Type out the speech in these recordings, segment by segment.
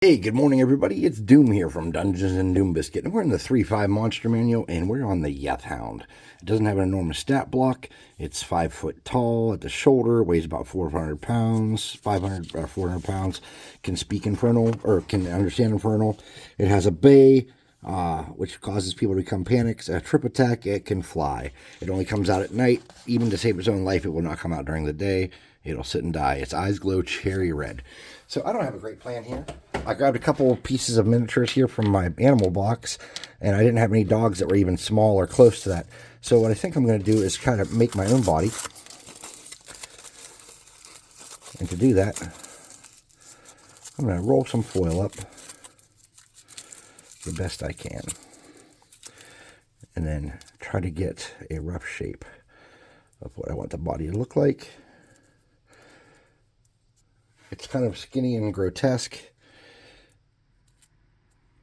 Hey, good morning, everybody. It's Doom here from Dungeons and Doom Biscuit, and we're in the 3.5 Monster Manual, and we're on the Yeth Hound. It doesn't have an enormous stat block. It's 5 foot tall at the shoulder, weighs about 400 pounds, 400 pounds. Can speak Infernal, or can understand Infernal. It has a bay, which causes people to become panics. A trip attack. It can fly. It only comes out at night. Even to save its own life, it will not come out during the day. It'll sit and die. Its eyes glow cherry red. So I don't have a great plan here. I grabbed a couple pieces of miniatures here from my animal box, and I didn't have any dogs that were even small or close to that. So what I think I'm going to do is try to make my own body. And to do that, I'm going to roll some foil up the best I can. And then try to get a rough shape of what I want the body to look like. It's kind of skinny and grotesque.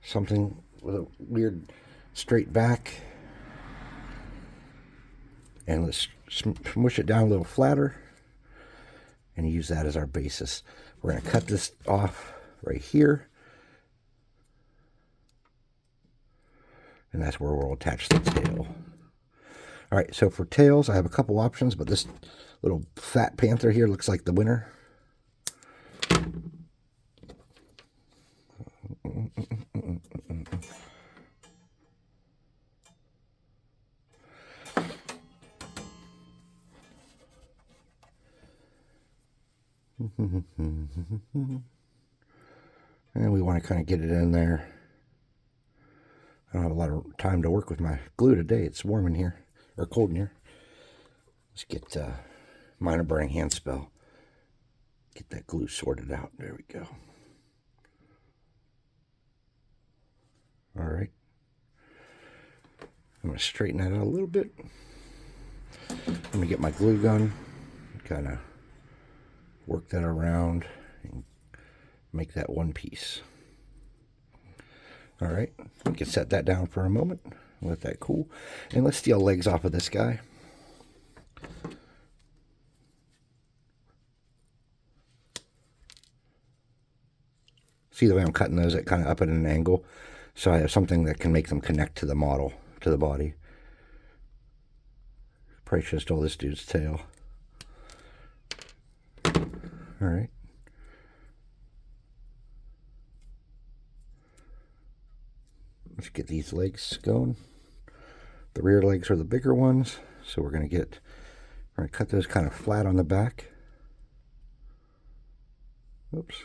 Something with a weird straight back. And let's smush it down a little flatter and use that as our basis. We're going to cut this off right here. And that's where we'll attach the tail. All right, so for tails, I have a couple options, but this little fat panther here looks like the winner. And we want to kind of get it in there. I don't have a lot of time to work with my glue today. It's warm in here, or cold in here. Let's get minor burning hand spell. Get that glue sorted out. There we go. All right. I'm going to straighten that out a little bit. I'm going to get my glue gun, kind of work that around and make that one piece. All right, we can set that down for a moment, let that cool, and let's steal legs off of this guy. See the way I'm cutting those at kind of up at an angle, so I have something that can make them connect to the model, to the body. Probably should have stole this dude's tail. All right. Let's get these legs going. The rear legs are the bigger ones, so we're going to cut those kind of flat on the back. Oops.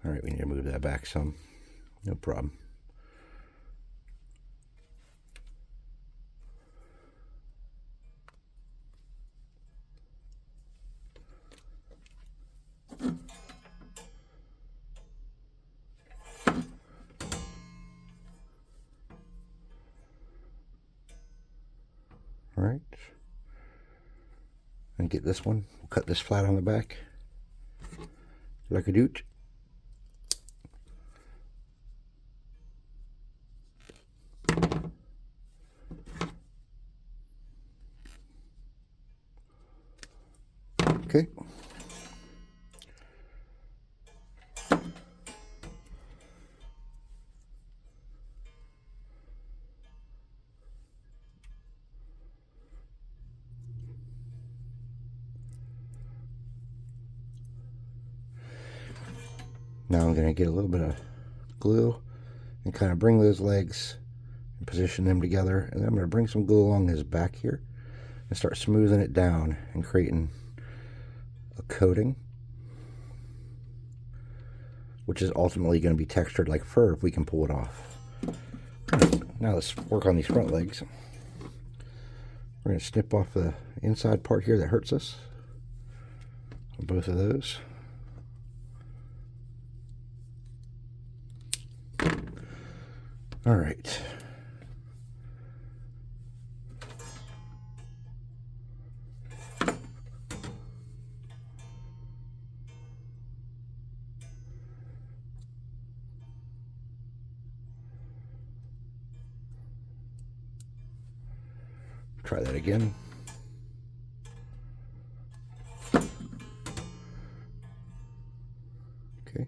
All right, we need to move that back some. No problem. All right. And get this one. We'll cut this flat on the back. Like a doot. Okay. Now I'm going to get a little bit of glue and kind of bring those legs and position them together. And then I'm going to bring some glue along his back here and start smoothing it down and creating a coating, which is ultimately going to be textured like fur if we can pull it off. Now let's work on these front legs. We're going to snip off the inside part here that hurts us on both of those. All right. Try that again. Okay.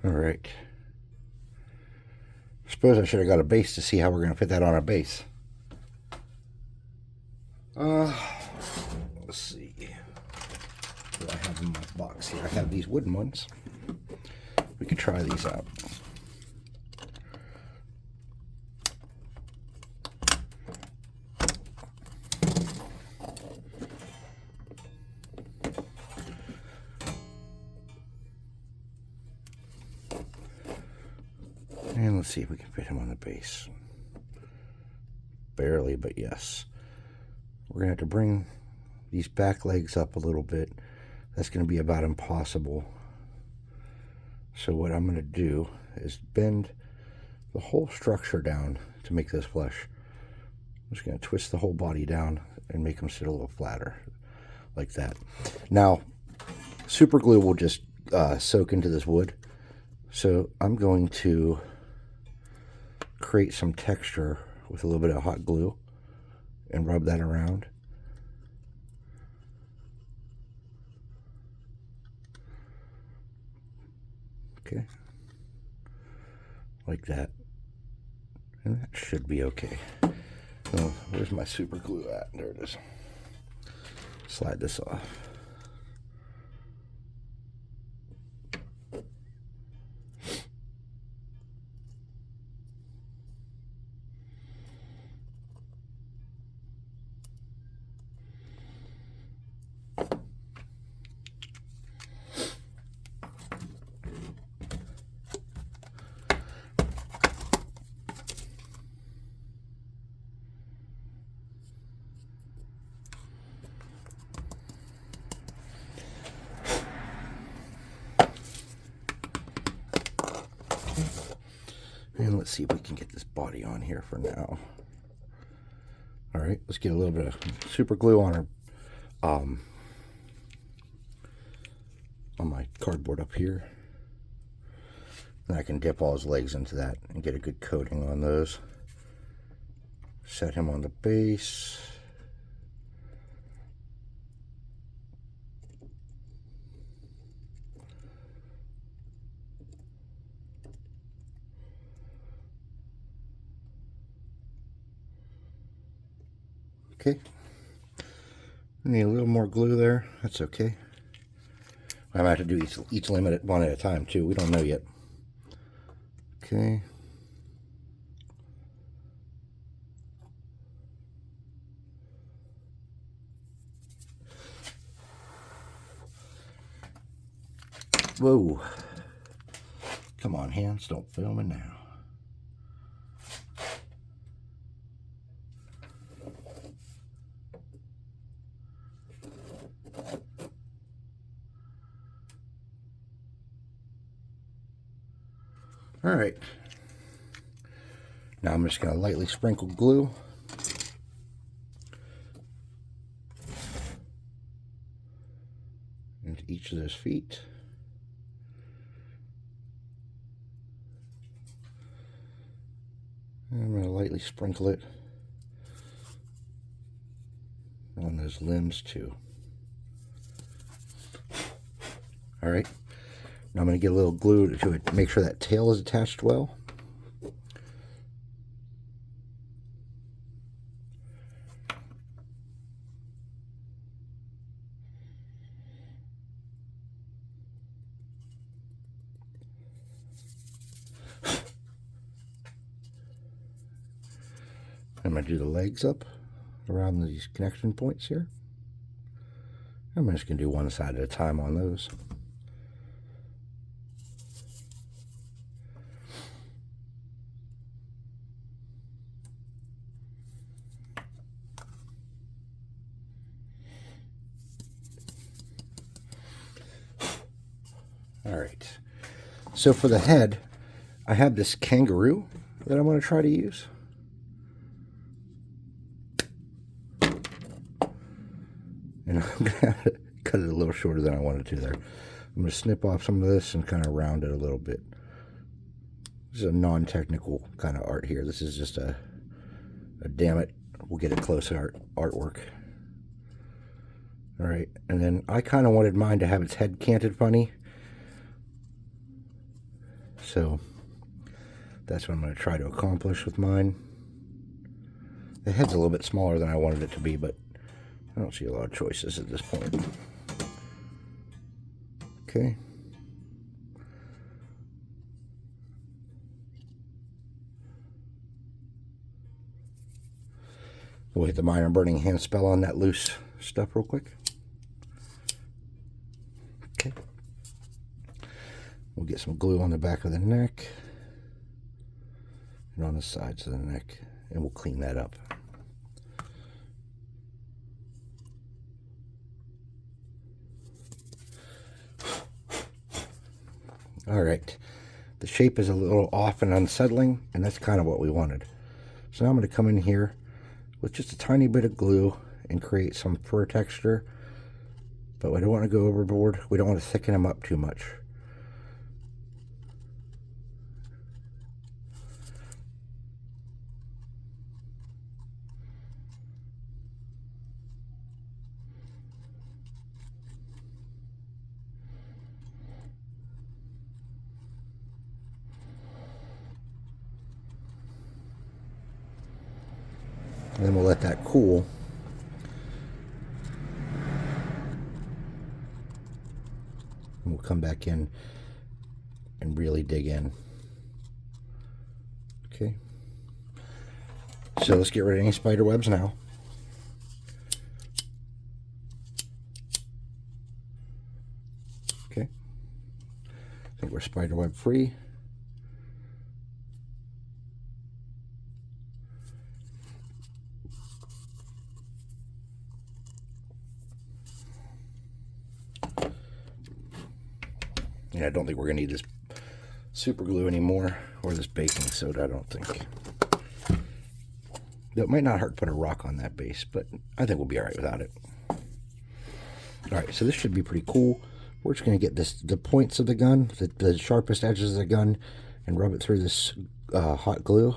All right. Suppose I should have got a base to see how we're going to fit that on a base. Let's see. What do I have in my box here? I have these wooden ones. We could try these out. And let's see if we can fit him on the base. Barely, but yes. We're going to have to bring these back legs up a little bit. That's going to be about impossible. So what I'm going to do is bend the whole structure down to make this flush. I'm just going to twist the whole body down and make them sit a little flatter, like that. Now, super glue will just soak into this wood. So I'm going to create some texture with a little bit of hot glue and rub that around. Okay, like that, and that should be okay. Oh, where's my super glue at? There it is. Slide this off. And let's see if we can get this body on here for now. All right, let's get a little bit of super glue on our on my cardboard up here. And I can dip all his legs into that and get a good coating on those. Set him on the base. Okay. Need a little more glue there. That's okay. I might have to do each limb one at a time too. We don't know yet. Okay. Whoa. Come on, hands, don't film it now. All right. Now I'm just going to lightly sprinkle glue. Into each of those feet. And I'm going to lightly sprinkle it on those limbs too. All right. Now I'm going to get a little glue to it, make sure that tail is attached well. I'm going to do the legs up around these connection points here. I'm just going to do one side at a time on those. All right, so for the head, I have this kangaroo that I'm going to try to use. I'm going to have to cut it a little shorter than I wanted to there. I'm going to snip off some of this and kind of round it a little bit. This is a non-technical kind of art here. This is just a damn it, we'll get it close artwork. All right, and then I kind of wanted mine to have its head canted funny. So that's what I'm going to try to accomplish with mine. The head's a little bit smaller than I wanted it to be, but I don't see a lot of choices at this point. Okay. We'll hit the minor burning hand spell on that loose stuff real quick. Okay. We'll get some glue on the back of the neck and on the sides of the neck, and we'll clean that up. All right. The shape is a little off and unsettling, and that's kind of what we wanted. So now I'm going to come in here with just a tiny bit of glue and create some fur texture, but we don't want to go overboard. We don't want to thicken them up too much. And then we'll let that cool. And we'll come back in and really dig in. Okay. So let's get rid of any spider webs now. Okay. I think we're spider web free. Yeah, I don't think we're going to need this super glue anymore, or this baking soda, I don't think. It might not hurt to put a rock on that base, but I think we'll be all right without it. All right, so this should be pretty cool. We're just going to get the points of the gun, the sharpest edges of the gun, and rub it through this hot glue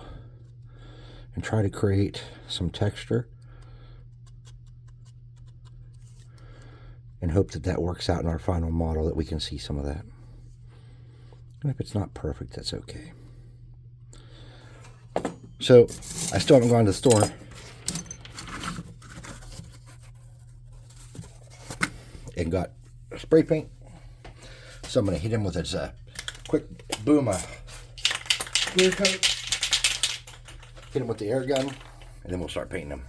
and try to create some texture. And hope that that works out in our final model, that we can see some of that. And if it's not perfect, that's okay. So, I still haven't gone to the store. And got spray paint. So I'm going to hit him with this quick boom clear coat. Hit him with the air gun. And then we'll start painting him.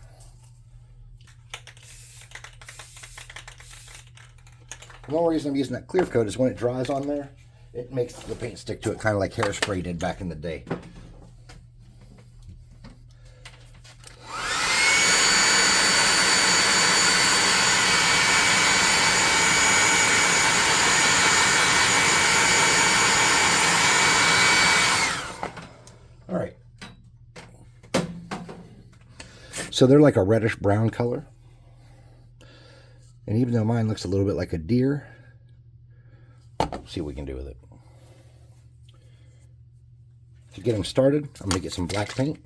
The only reason I'm using that clear coat is when it dries on there, it makes the paint stick to it, kind of like hairspray did back in the day. All right. So they're like a reddish brown color. And even though mine looks a little bit like a deer, let's see what we can do with it. To get them started, I'm going to get some black paint.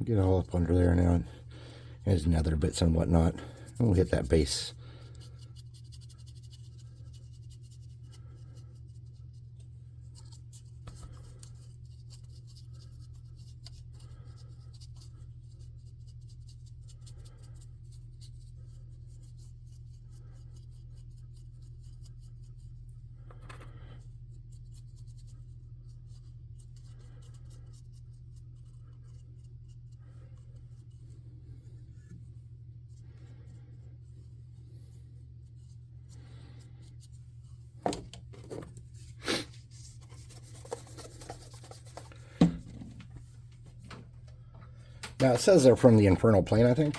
Get all up under there now. There's nether bits and whatnot. And we'll hit that base. Now it says they're from the Infernal Plane, I think.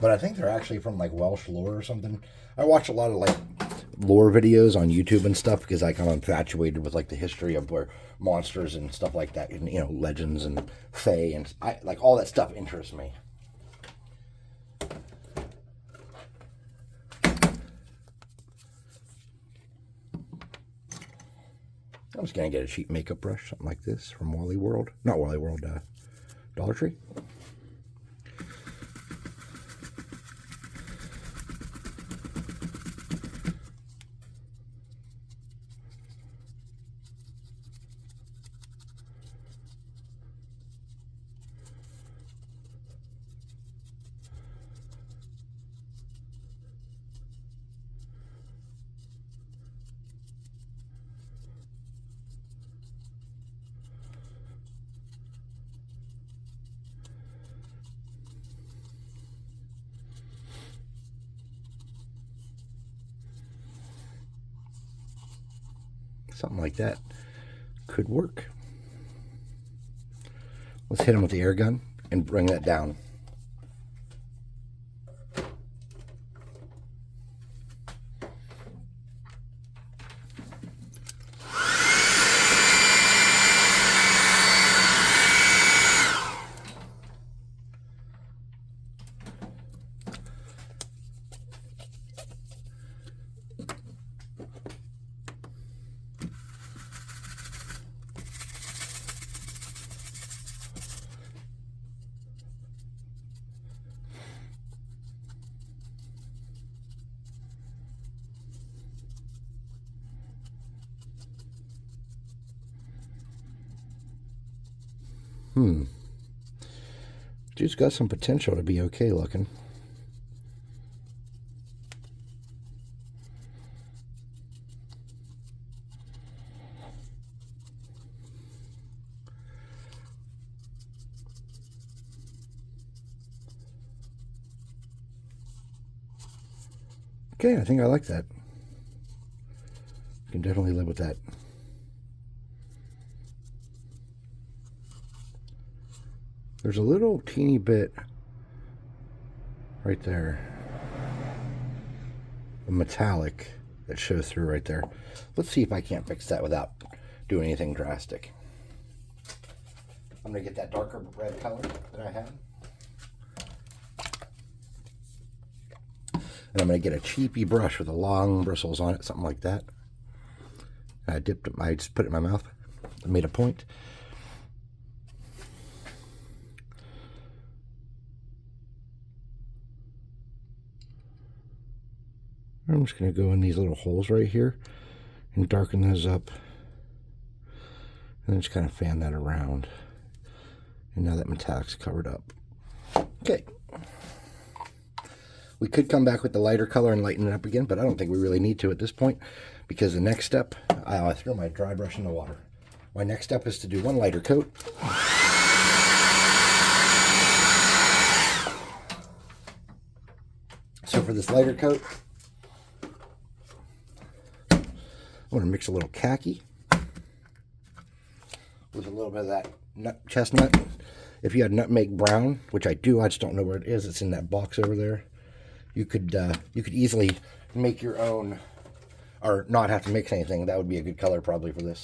But I think they're actually from like Welsh lore or something. I watch a lot of like lore videos on YouTube and stuff because I kind of infatuated with like the history of where monsters and stuff like that, and, you know, legends and fae, and I like all that stuff interests me. I'm just gonna get a cheap makeup brush, something like this from Wally World. Not Wally World, Dollar Tree. Something like that could work. Let's hit him with the air gun and bring that down. Dude's got some potential to be okay looking. Okay, I think I like that. Can definitely live with that. There's a little teeny bit right there, a metallic that shows through right there. Let's see if I can't fix that without doing anything drastic. I'm going to get that darker red color that I had. And I'm going to get a cheapy brush with the long bristles on it, something like that. I dipped it, I just put it in my mouth and made a point. I'm just going to go in these little holes right here and darken those up. And then just kind of fan that around. And now that metallic's covered up. Okay. We could come back with the lighter color and lighten it up again, but I don't think we really need to at this point, because the next step, I threw my dry brush in the water. My next step is to do one lighter coat. So for this lighter coat, I'm going to mix a little khaki with a little bit of that chestnut. If you had nutmeg brown, which I do, I just don't know where it is. It's in that box over there. You could easily make your own, or not have to mix anything. That would be a good color probably for this.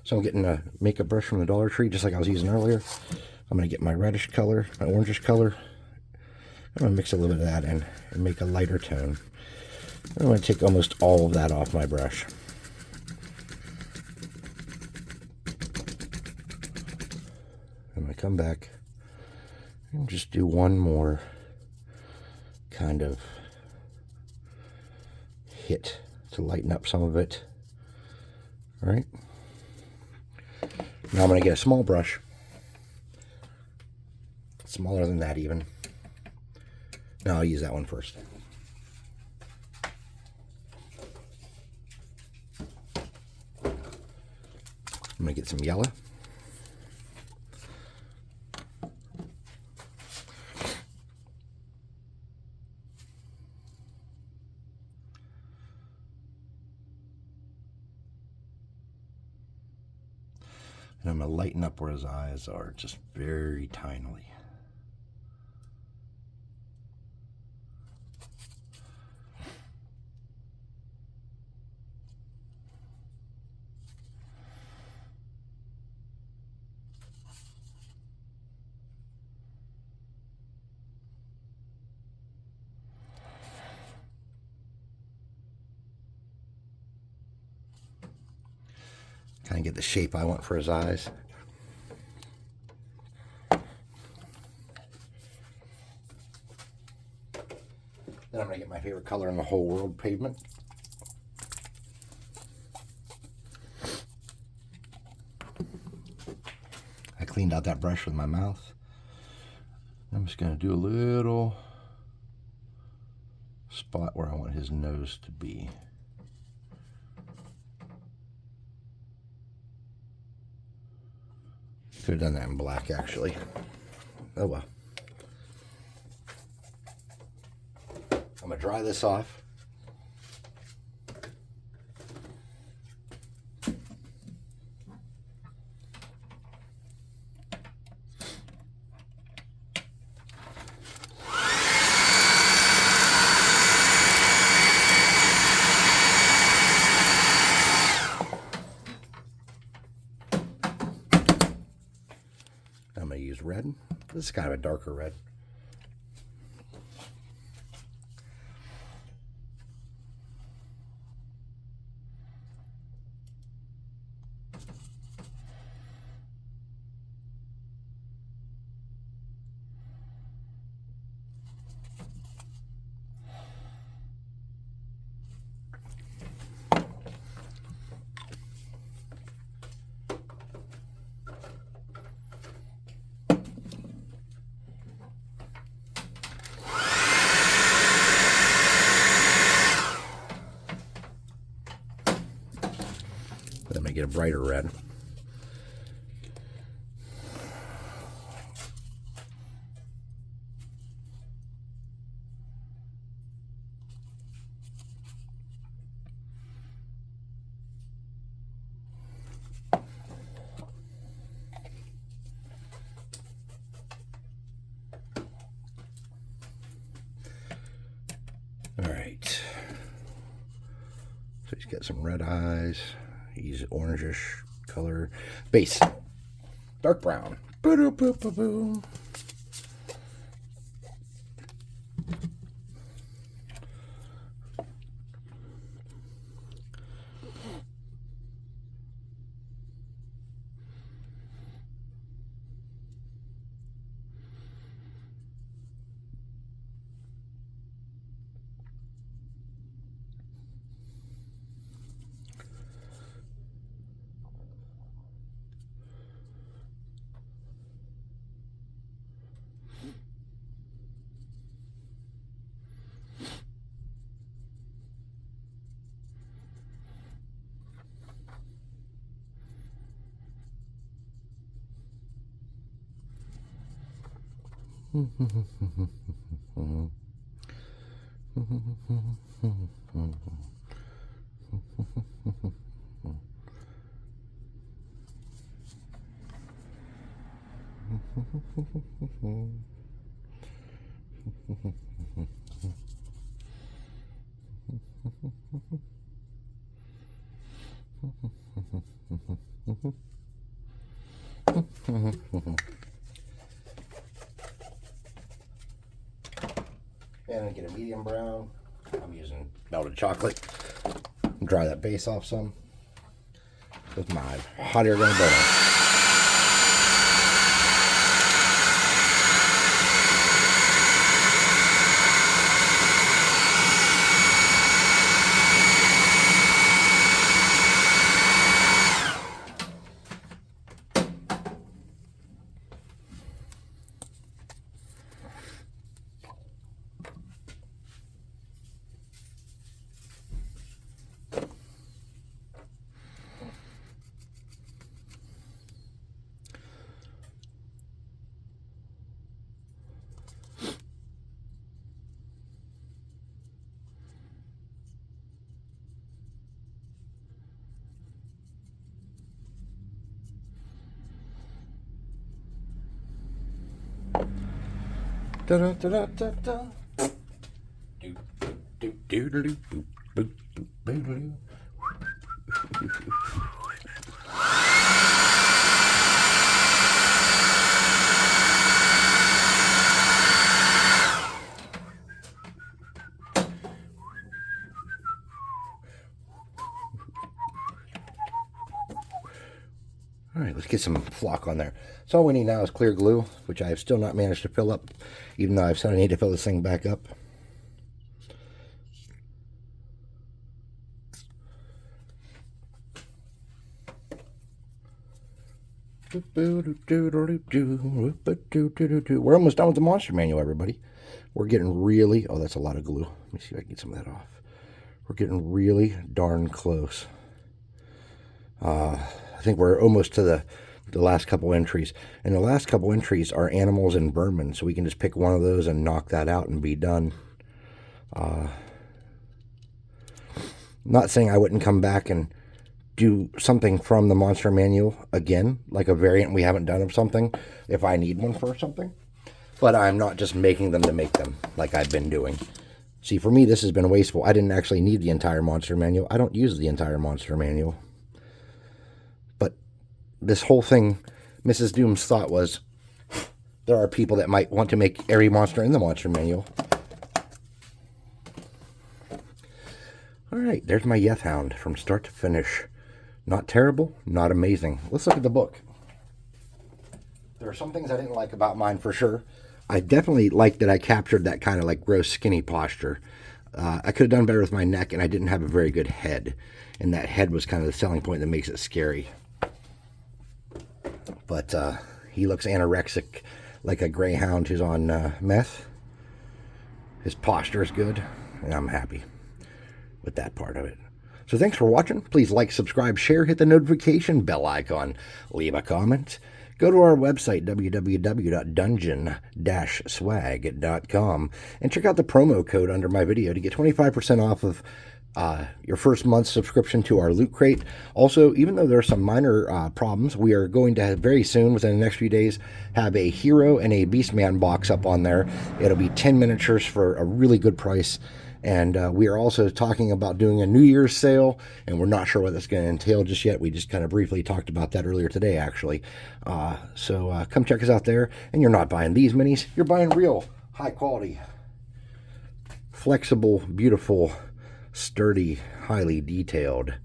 So I'm getting a makeup brush from the Dollar Tree, just like I was using earlier. I'm going to get my reddish color, my orangish color. I'm going to mix a little bit of that in and make a lighter tone. I'm going to take almost all of that off my brush. I'm going to come back and just do one more kind of hit to lighten up some of it. All right. Now I'm going to get a small brush Smaller than that even. No, I'll use that one first. I'm going to get some yellow. And I'm going to lighten up where his eyes are, just very tinily. Kind of get the shape I want for his eyes. Then I'm going to get my favorite color in the whole world, pavement. I cleaned out that brush with my mouth. I'm just going to do a little spot where I want his nose to be. Could have done that in black, actually. Oh well. I'm going to dry this off. I'm going to use red. This is kind of a darker red. Then I get a brighter red. All right. So he's got some red eyes. He's orangish color. Base. Dark brown. Boo-doo-boo-boo-boo. And I get a medium brown. I'm using melted chocolate. Dry that base off some with my hot air gun burner. Da da da da da da. Do do do do do do do do do. All right, let's get some flock on there. So all we need now is clear glue, which I have still not managed to fill up, even though I've said I need to fill this thing back up. We're almost done with the monster manual, everybody. We're getting really... Oh, that's a lot of glue. Let me see if I can get some of that off. We're getting really darn close. I think we're almost to the last couple entries. And the last couple entries are animals and vermin, so we can just pick one of those and knock that out and be done. Not saying I wouldn't come back and do something from the monster manual again, like a variant we haven't done of something, if I need one for something. But I'm not just making them to make them, like I've been doing. See, for me, this has been wasteful. I didn't actually need the entire monster manual. I don't use the entire monster manual. But this whole thing, Mrs. Doom's thought was, there are people that might want to make every monster in the monster manual. All right, there's my Yeth Hound from start to finish. Not terrible, not amazing. Let's look at the book. There are some things I didn't like about mine for sure. I definitely liked that I captured that kind of like gross skinny posture. I could have done better with my neck, and I didn't have a very good head. And that head was kind of the selling point that makes it scary. But he looks anorexic, like a greyhound who's on meth. His posture is good, and I'm happy with that part of it. So thanks for watching. Please like, subscribe, share, hit the notification bell icon, leave a comment. Go to our website, www.dungeon-swag.com, and check out the promo code under my video to get 25% off of your first month's subscription to our Loot Crate. Also, even though there are some minor problems, we are going to have very soon, within the next few days, have a Hero and a Beastman box up on there. It'll be 10 miniatures for a really good price. And we are also talking about doing a New Year's sale, and we're not sure what that's going to entail just yet. We just kind of briefly talked about that earlier today, actually. So come check us out there. And you're not buying these minis. You're buying real, high-quality, flexible, beautiful, sturdy, highly detailed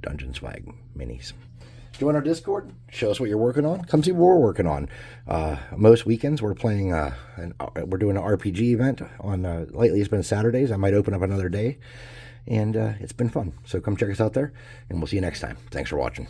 Dungeon Swag minis. Join our Discord. Show us what you're working on. Come see what we're working on. Most weekends we're playing. We're doing an RPG event on. Lately it's been Saturdays. I might open up another day, and it's been fun. So come check us out there, and we'll see you next time. Thanks for watching.